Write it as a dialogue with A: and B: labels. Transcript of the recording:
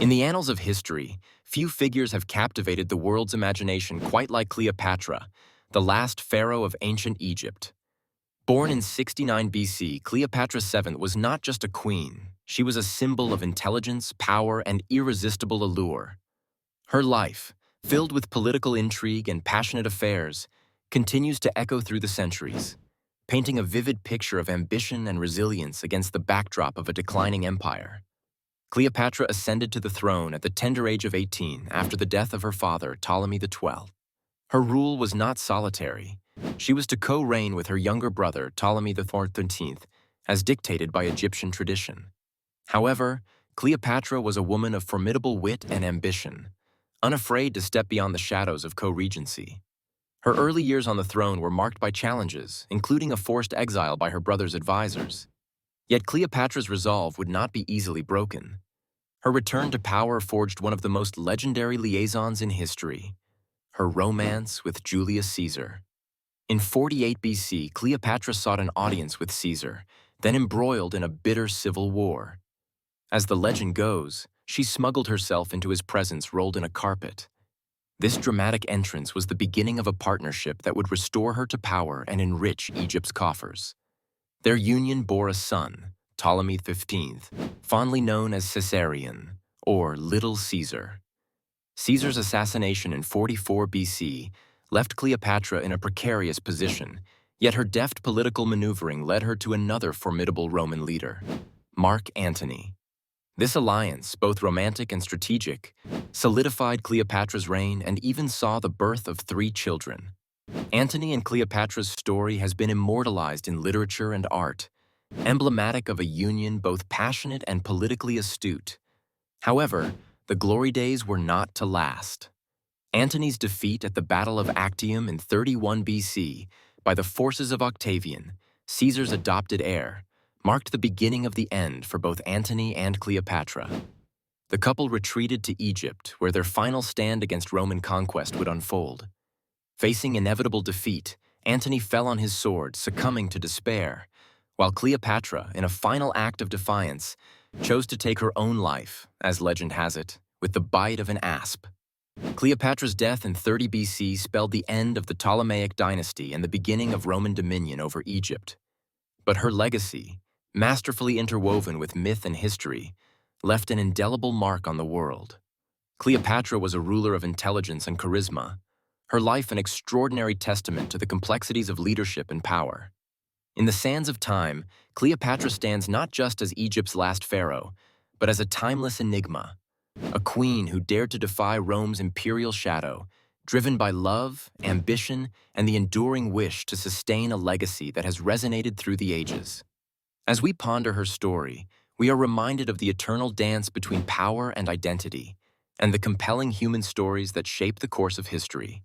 A: In the annals of history, few figures have captivated the world's imagination quite like Cleopatra, the last pharaoh of ancient Egypt. Born in 69 BC, Cleopatra VII was not just a queen. She was a symbol of intelligence, power, and irresistible allure. Her life, filled with political intrigue and passionate affairs, continues to echo through the centuries, painting a vivid picture of ambition and resilience against the backdrop of a declining empire. Cleopatra ascended to the throne at the tender age of 18 after the death of her father, Ptolemy XII. Her rule was not solitary. She was to co-reign with her younger brother, Ptolemy XIII, as dictated by Egyptian tradition. However, Cleopatra was a woman of formidable wit and ambition, unafraid to step beyond the shadows of co-regency. Her early years on the throne were marked by challenges, including a forced exile by her brother's advisors. Yet Cleopatra's resolve would not be easily broken. Her return to power forged one of the most legendary liaisons in history, her romance with Julius Caesar. In 48 BC, Cleopatra sought an audience with Caesar, then embroiled in a bitter civil war. As the legend goes, she smuggled herself into his presence rolled in a carpet. This dramatic entrance was the beginning of a partnership that would restore her to power and enrich Egypt's coffers. Their union bore a son, Ptolemy XV, fondly known as Caesarion, or Little Caesar. Caesar's assassination in 44 BC left Cleopatra in a precarious position, yet her deft political maneuvering led her to another formidable Roman leader, Mark Antony. This alliance, both romantic and strategic, solidified Cleopatra's reign and even saw the birth of 3 children. Antony and Cleopatra's story has been immortalized in literature and art, emblematic of a union both passionate and politically astute. However, the glory days were not to last. Antony's defeat at the Battle of Actium in 31 BC by the forces of Octavian, Caesar's adopted heir, marked the beginning of the end for both Antony and Cleopatra. The couple retreated to Egypt, where their final stand against Roman conquest would unfold. Facing inevitable defeat, Antony fell on his sword, succumbing to despair, while Cleopatra, in a final act of defiance, chose to take her own life, as legend has it, with the bite of an asp. Cleopatra's death in 30 BC spelled the end of the Ptolemaic dynasty and the beginning of Roman dominion over Egypt. But her legacy, masterfully interwoven with myth and history, left an indelible mark on the world. Cleopatra was a ruler of intelligence and charisma, her life an extraordinary testament to the complexities of leadership and power. In the sands of time, Cleopatra stands not just as Egypt's last pharaoh, but as a timeless enigma, a queen who dared to defy Rome's imperial shadow, driven by love, ambition, and the enduring wish to sustain a legacy that has resonated through the ages. As we ponder her story, we are reminded of the eternal dance between power and identity, and the compelling human stories that shape the course of history.